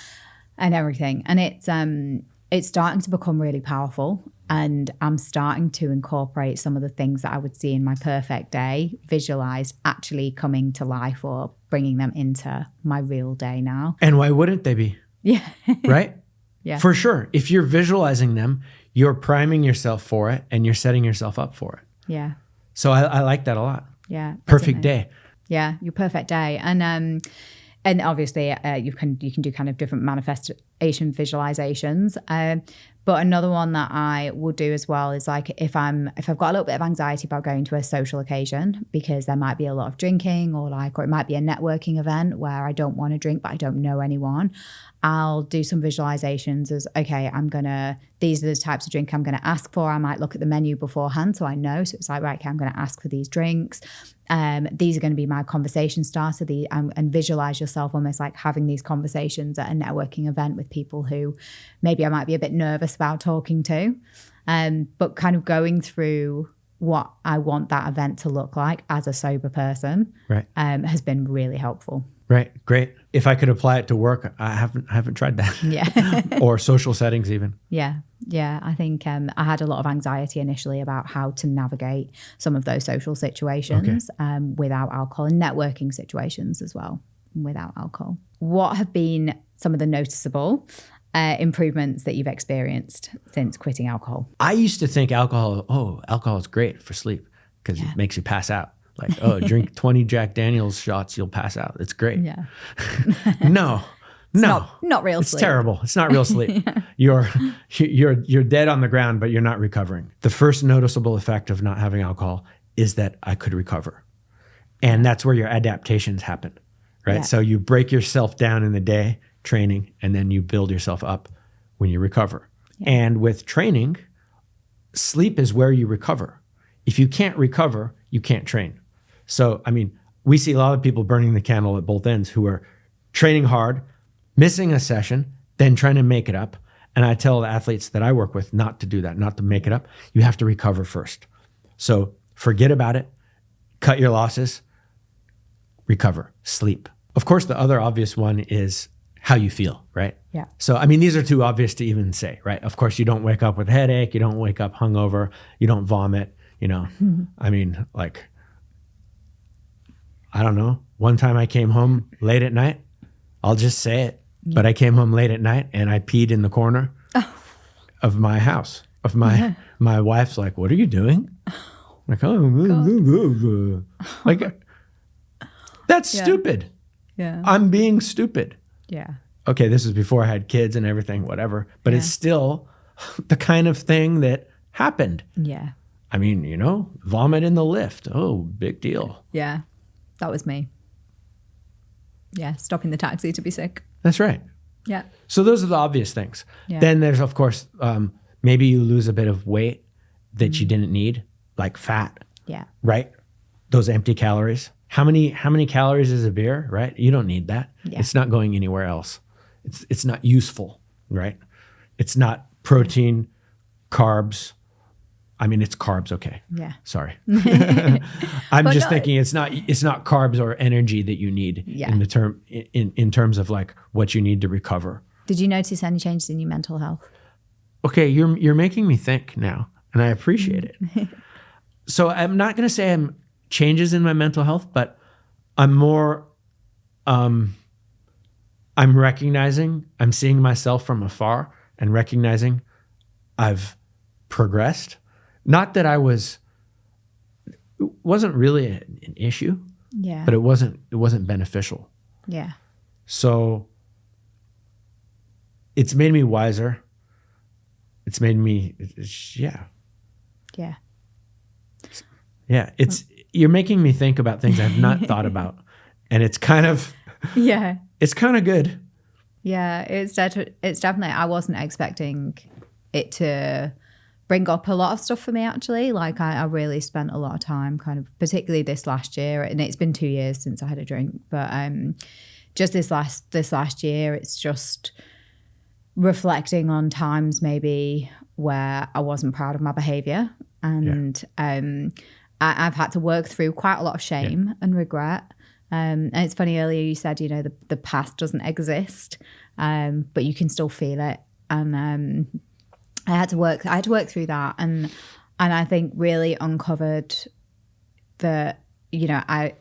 and everything. And it's starting to become really powerful. And I'm starting to incorporate some of the things that I would see in my perfect day, visualize actually coming to life or bringing them into my real day now. And why wouldn't they be? Yeah. Right? Yeah. For sure. If you're visualizing them, you're priming yourself for it and you're setting yourself up for it. Yeah. So I like that a lot. Yeah. Perfect day. Yeah. Your perfect day. And obviously you can do kind of different manifestation visualizations. But another one that I will do as well is like if I've got a little bit of anxiety about going to a social occasion, because there might be a lot of drinking or it might be a networking event where I don't want to drink, but I don't know anyone. I'll do some visualizations as, okay, these are the types of drink I'm going to ask for. I might look at the menu beforehand so I know. So it's like, right, okay, I'm going to ask for these drinks. These are going to be my conversation starter. And visualize yourself almost like having these conversations at a networking event with people who maybe I might be a bit nervous about talking to, but kind of going through what I want that event to look like as a sober person, right, has been really helpful. Right. Great. If I could apply it to work, I haven't tried that. Yeah. Or social settings even. Yeah. Yeah. I think I had a lot of anxiety initially about how to navigate some of those social situations without alcohol, and networking situations as well without alcohol. What have been some of the noticeable improvements that you've experienced since quitting alcohol? I used to think alcohol is great for sleep because it makes you pass out. Like, drink 20 Jack Daniels shots, you'll pass out. It's great. Yeah. No, No, not real it's sleep. terrible. It's not real sleep. You're dead on the ground, but you're not recovering. The first noticeable effect of not having alcohol is that I could recover. And that's where your adaptations happen, right? Yeah. So you break yourself down in the day training, and then you build yourself up when you recover. Yeah. And with training, sleep is where you recover. If you can't recover, you can't train. So, I mean, we see a lot of people burning the candle at both ends who are training hard, missing a session, then trying to make it up. And I tell the athletes that I work with not to do that, not to make it up. You have to recover first. So forget about it, cut your losses, recover, sleep. Of course, the other obvious one is how you feel, right? Yeah. So, I mean, these are too obvious to even say, right? Of course, you don't wake up with a headache, you don't wake up hungover, you don't vomit, you know. I mean, like, I don't know. One time I came home late at night, I'll just say it, but I came home late at night and I peed in the corner of my house. Of my wife's like, "What are you doing?" I'm like, oh, like, that's stupid. Yeah. I'm being stupid. Yeah. Okay, this is before I had kids and everything, whatever. But it's still the kind of thing that happened. Yeah. I mean, you know, vomit in the lift. Oh, big deal. Yeah. That was me. Yeah. Stopping the taxi to be sick. That's right. Yeah. So those are the obvious things. Yeah. Then there's, of course, maybe you lose a bit of weight that you didn't need, like fat. Yeah. Right? Those empty calories. How many calories is a beer, right? You don't need that. Yeah. It's not going anywhere else. It's not useful, right? It's not protein, carbs. I mean, it's carbs, okay. Yeah. Sorry. I'm just thinking it's not carbs or energy that you need in terms of like what you need to recover. Did you notice any changes in your mental health? Okay, you're making me think now, and I appreciate it. So I'm not going to say I'm changes in my mental health, but I'm more, I'm seeing myself from afar and recognizing I've progressed. Not that it wasn't really an issue, but it wasn't beneficial. Yeah. So it's made me wiser. It's made me, Yeah. Yeah, you're making me think about things I've not thought about, and it's kind of it's kind of good. Yeah, it's definitely. I wasn't expecting it to bring up a lot of stuff for me. Actually, like I really spent a lot of time, kind of, particularly this last year, and it's been 2 years since I had a drink, but just this last year, it's just reflecting on times maybe where I wasn't proud of my behavior, and I've had to work through quite a lot of shame and regret. And it's funny, earlier you said, you know, the past doesn't exist, but you can still feel it. And I had to work through that, and I think really uncovered that, you know, I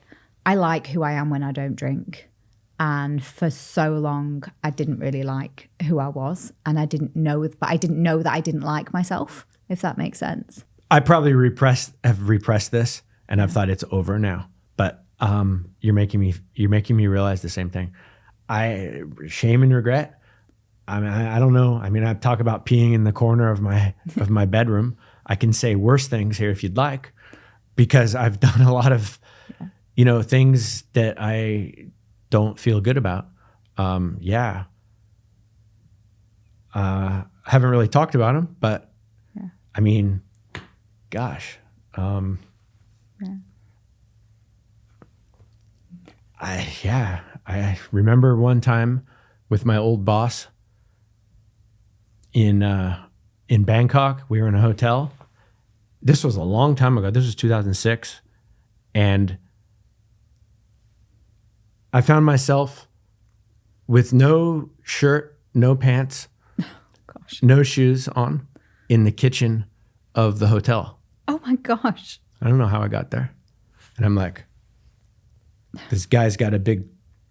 like who I am when I don't drink. And for so long, I didn't really like who I was, and I didn't know that I didn't like myself, if that makes sense. I probably have repressed this, and I've thought it's over now. But you're making me realize the same thing. Shame and regret. I mean, I don't know. I mean, I talk about peeing in the corner of my bedroom. I can say worse things here if you'd like, because I've done a lot of, you know, things that I don't feel good about. I haven't really talked about them, but I mean, gosh. I remember one time with my old boss in Bangkok. We were in a hotel. This was a long time ago. This was 2006. And I found myself with no shirt, no pants, no shoes on in the kitchen of the hotel. Oh my gosh. I don't know how I got there. And I'm like, this guy's got a big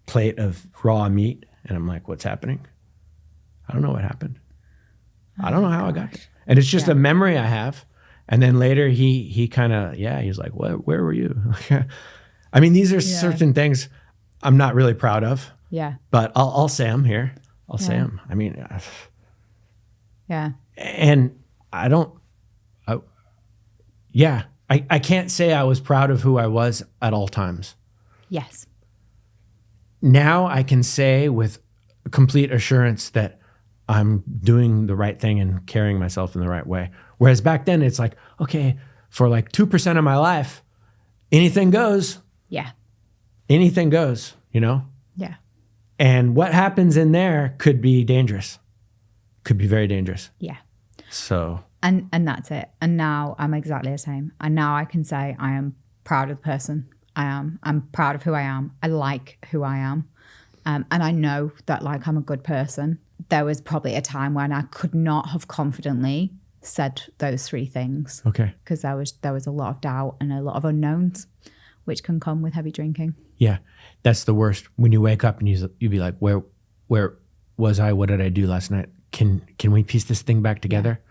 plate of raw meat. And I'm like, what's happening? I don't know what happened. I don't know how I got there. And it's just a memory I have. And then later he kind of, he was like, where were you? I mean, these are certain things I'm not really proud of. Yeah. But I'll say I'm here. I'll say Yeah. I'm. I mean, Yeah. and I don't. I can't say I was proud of who I was at all times. Yes. Now I can say with complete assurance that I'm doing the right thing and carrying myself in the right way. Whereas back then it's like, okay, for like 2% of my life, anything goes. Yeah. Anything goes, you know? Yeah. And what happens in there could be dangerous. Could be very dangerous. Yeah. So. And that's it. And now I'm exactly the same. And now I can say I am proud of the person I am. I'm proud of who I am. I like who I am. And I know that like I'm a good person. There was probably a time when I could not have confidently said those three things. Okay. Because there was a lot of doubt and a lot of unknowns, which can come with heavy drinking. Yeah. That's the worst. When you wake up and you'd be like, where was I? What did I do last night? Can we piece this thing back together? Yeah.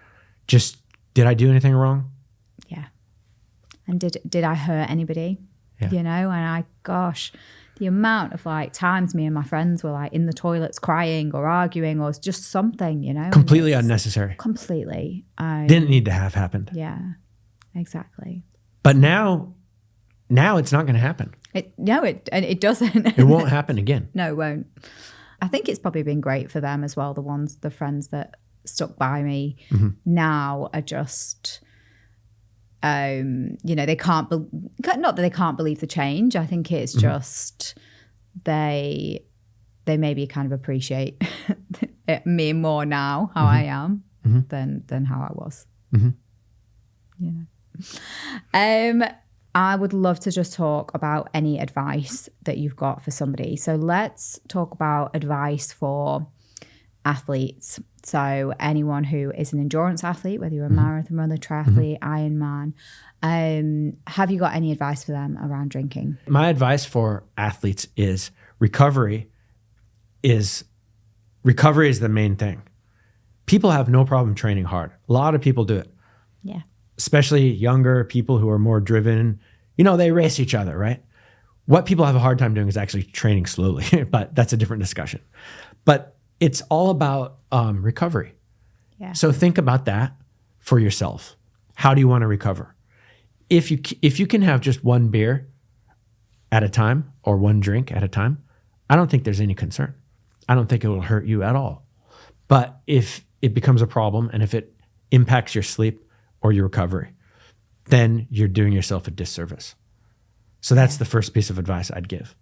Just, did I do anything wrong? Yeah. And did I hurt anybody? Yeah. You know, and gosh, the amount of like times me and my friends were like in the toilets crying or arguing or just something, you know. Completely unnecessary. Completely. Didn't need to have happened. Yeah, exactly. But now it's not going to happen. It doesn't. It won't happen again. No, it won't. I think it's probably been great for them as well. The friends that stuck by me now are just, you know, they can't, not that they can't believe the change. I think it's just, they maybe kind of appreciate me more now, how I am than how I was, you know. I would love to just talk about any advice that you've got for somebody. So let's talk about advice for athletes. So anyone who is an endurance athlete, whether you're a marathon runner, triathlete, Ironman, have you got any advice for them around drinking? My advice for athletes is recovery is the main thing. People have no problem training hard. A lot of people do it. Yeah. Especially younger people who are more driven, you know, they race each other, right? What people have a hard time doing is actually training slowly, but that's a different discussion. But it's all about recovery. Yeah. So think about that for yourself. How do you want to recover? If you can have just one beer at a time or one drink at a time, I don't think there's any concern. I don't think it will hurt you at all. But if it becomes a problem and if it impacts your sleep or your recovery, then you're doing yourself a disservice. So that's the first piece of advice I'd give.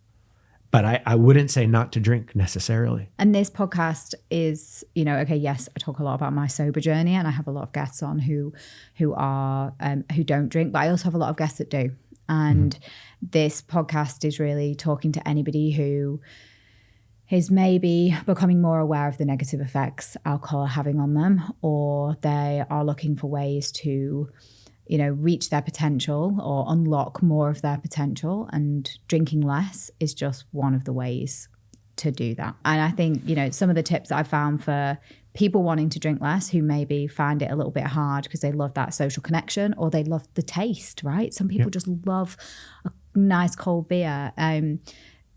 But I wouldn't say not to drink necessarily. And this podcast is, you know, okay, yes, I talk a lot about my sober journey and I have a lot of guests on who don't drink, but I also have a lot of guests that do. And this podcast is really talking to anybody who is maybe becoming more aware of the negative effects alcohol are having on them, or they are looking for ways to, you know, reach their potential or unlock more of their potential, and drinking less is just one of the ways to do that. And I think, you know, some of the tips that I found for people wanting to drink less who maybe find it a little bit hard because they love that social connection or they love the taste, right? Some people just love a nice cold beer.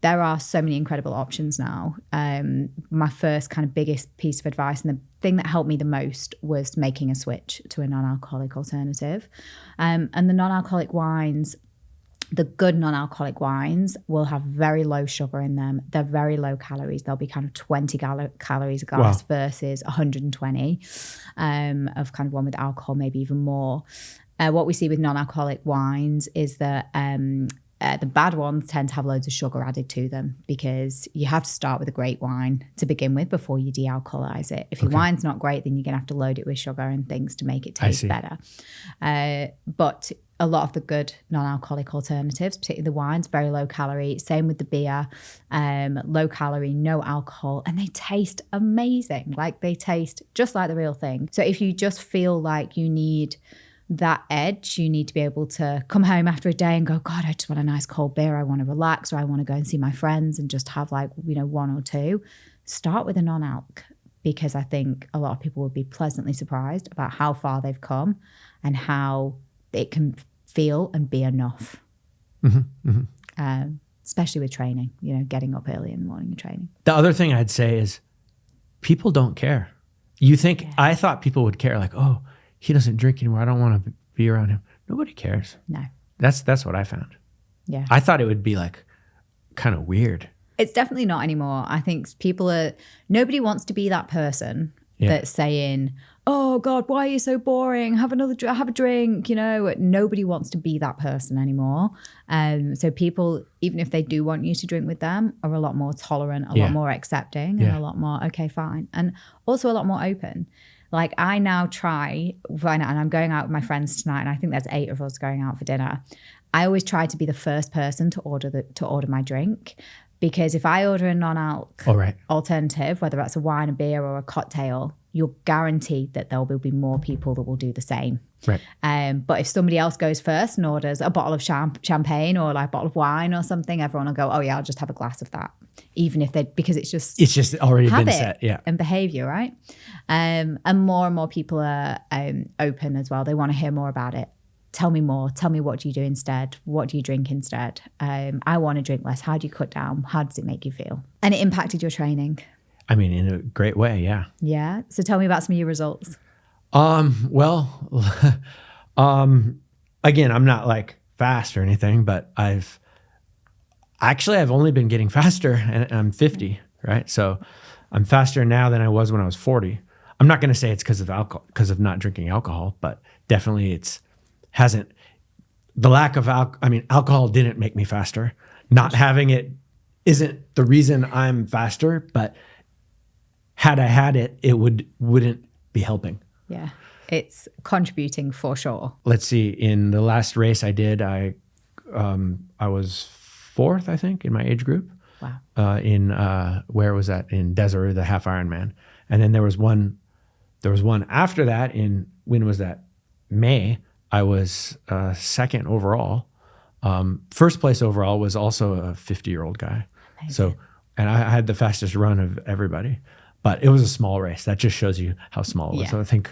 There are so many incredible options now. My first kind of biggest piece of advice and the thing that helped me the most was making a switch to a non-alcoholic alternative. And the non-alcoholic wines, the good non-alcoholic wines will have very low sugar in them. They're very low calories. They'll be kind of 20 calories a glass versus 120 of kind of one with alcohol, maybe even more. What we see with non-alcoholic wines is that the bad ones tend to have loads of sugar added to them because you have to start with a great wine to begin with before you de-alcoholize it. If your wine's not great, then you're going to have to load it with sugar and things to make it taste better. But a lot of the good non-alcoholic alternatives, particularly the wines, very low calorie. Same with the beer, low calorie, no alcohol, and they taste amazing. Like they taste just like the real thing. So if you just feel like you need that edge, you need to be able to come home after a day and go, God, I just want a nice cold beer. I want to relax, or I want to go and see my friends and just have like, you know, one or two. Start with a non-alc, because I think a lot of people would be pleasantly surprised about how far they've come and how it can feel and be enough. especially with training, getting up early in the morning and training. The other thing I'd say is people don't care. I thought people would care, like, oh, he doesn't drink anymore, I don't want to be around him. Nobody cares. No. That's what I found. Yeah. I thought it would be like kind of weird. It's definitely not anymore. I think nobody wants to be that person that's saying, oh God, why are you so boring? Have a drink, Nobody wants to be that person anymore. So people, even if they do want you to drink with them, are a lot more tolerant, a lot more accepting, and a lot more, okay, fine. And also a lot more open. Like I now try, and I'm going out with my friends tonight, and I think there's 8 of us going out for dinner. I always try to be the first person to order my drink. Because if I order a non-alc alternative, whether that's a wine, a beer, or a cocktail, you're guaranteed that there will be more people that will do the same. Right. But if somebody else goes first and orders a bottle of champagne or like a bottle of wine or something, everyone will go, oh yeah, I'll just have a glass of that. Even if because it's just already been set. Yeah. And behavior, right? And more people are open as well. They want to hear more about it. Tell me more. Tell me, what do you do instead? What do you drink instead? I want to drink less. How do you cut down? How does it make you feel? And it impacted your training. I mean, in a great way, yeah. Yeah. So tell me about some of your results. Well, again, I'm not like fast or anything, but I've only been getting faster, and I'm 50, right? So I'm faster now than I was when I was 40. I'm not going to say it's because of not drinking alcohol, but definitely the lack of alcohol didn't make me faster. Not having it isn't the reason I'm faster, but had I had it, it wouldn't be helping. Yeah. It's contributing for sure. Let's see. In the last race I did, I was 4th, I think, in my age group. Wow. Where was that? In Desiree, the half Ironman. And then there was one after that when was that? May. I was 2nd overall. First place overall was also a 50-year-old guy. Amazing. So, and I had the fastest run of everybody, but it was a small race. That just shows you how small it was. Yeah. So I think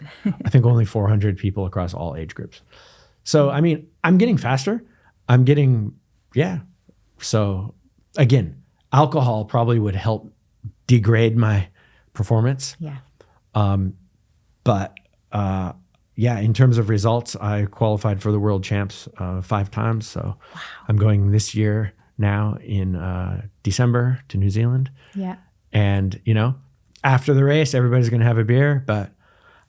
only 400 people across all age groups. So, I mean, I'm getting faster. So again, alcohol probably would help degrade my performance. Yeah. In terms of results, I qualified for the world champs 5 times. So I'm going this year now in December to New Zealand. Yeah. And, after the race, everybody's going to have a beer, but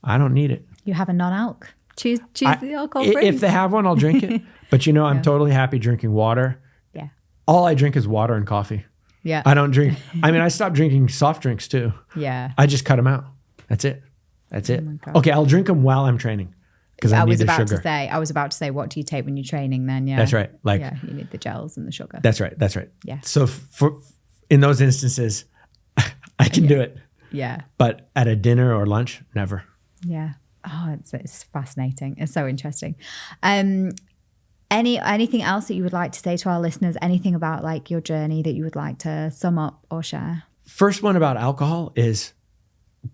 I don't need it. You have a non-alc. Choose the alcohol-free. If they have one, I'll drink it. But, I'm totally happy drinking water. Yeah. All I drink is water and coffee. Yeah. I don't drink. I stopped drinking soft drinks too. Yeah. I just cut them out. That's it. Oh my God. Okay, I'll drink them while I'm training because I need the sugar. I was about to say, what do you take when you're training then? Yeah. That's right. you need the gels and the sugar. That's right. Yeah. So in those instances, I can do it. Yeah. But at a dinner or lunch, never. Yeah. Oh, it's fascinating. It's so interesting. Anything else that you would like to say to our listeners? Anything about like your journey that you would like to sum up or share? First one about alcohol is,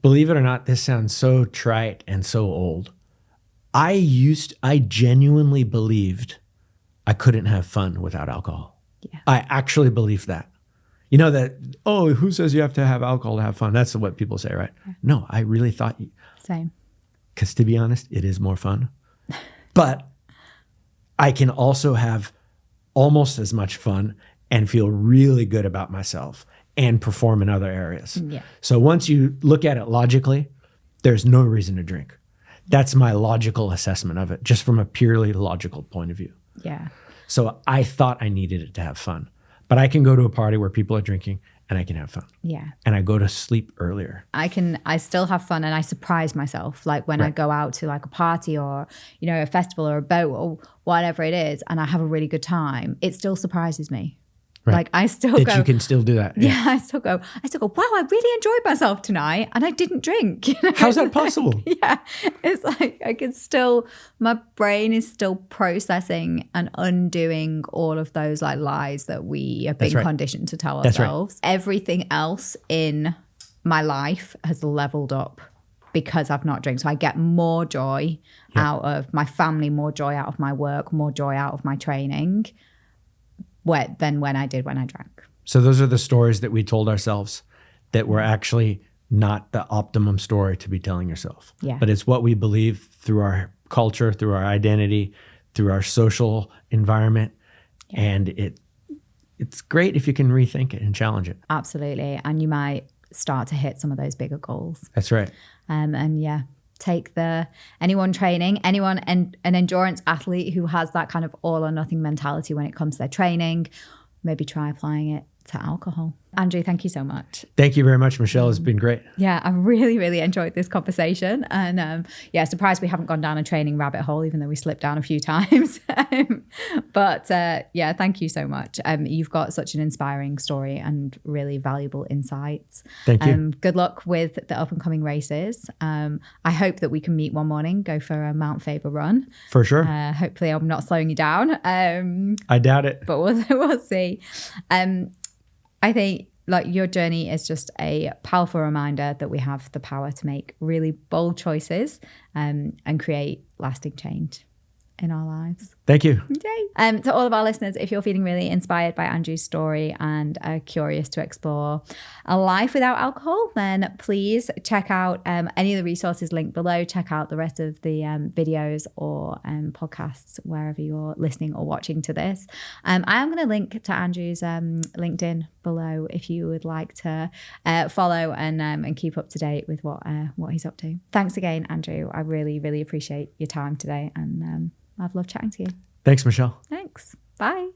believe it or not, this sounds so trite and so old. I genuinely believed I couldn't have fun without alcohol. Yeah. I actually believed that. Who says you have to have alcohol to have fun? That's what people say, right? Yeah. No, I really thought Same. Because to be honest, it is more fun. But I can also have almost as much fun and feel really good about myself and perform in other areas. Yeah. So once you look at it logically, there's no reason to drink. That's my logical assessment of it, just from a purely logical point of view. Yeah. So I thought I needed it to have fun. But I can go to a party where people are drinking and I can have fun. Yeah. And I go to sleep earlier. I still have fun and I surprise myself. Like when I go out to like a party or, a festival or a boat or whatever it is, and I have a really good time, it still surprises me. Right. Like I still that go. You can still do that. Yeah, I still go, wow, I really enjoyed myself tonight and I didn't drink. How's that possible? Yeah. It's like my brain is still processing and undoing all of those like lies that we have been conditioned to tell ourselves. Right. Everything else in my life has leveled up because I've not drank. So I get more joy out of my family, more joy out of my work, more joy out of my training than when I did when I drank. So those are the stories that we told ourselves that were actually not the optimum story to be telling yourself. Yeah. But it's what we believe through our culture, through our identity, through our social environment. Yeah. And it's great if you can rethink it and challenge it. Absolutely. And you might start to hit some of those bigger goals. That's right. And yeah, take anyone training, an endurance athlete who has that kind of all or nothing mentality when it comes to their training, maybe try applying it to alcohol. Andrew, thank you so much. Thank you very much, Michelle. It's been great. Yeah, I really, really enjoyed this conversation. And surprised we haven't gone down a training rabbit hole, even though we slipped down a few times. But thank you so much. You've got such an inspiring story and really valuable insights. Thank you. Good luck with the up and coming races. I hope that we can meet one morning, go for a Mount Faber run. For sure. Hopefully I'm not slowing you down. I doubt it. But we'll see. I think your journey is just a powerful reminder that we have the power to make really bold choices and create lasting change in our lives. Thank you. Okay. To all of our listeners, if you're feeling really inspired by Andrew's story and are curious to explore a life without alcohol, then please check out any of the resources linked below. Check out the rest of the videos or podcasts wherever you're listening or watching to this. I am going to link to Andrew's LinkedIn below if you would like to follow and keep up to date with what he's up to. Thanks again, Andrew. I really, really appreciate your time today, and I've loved chatting to you. Thanks, Michelle. Thanks. Bye.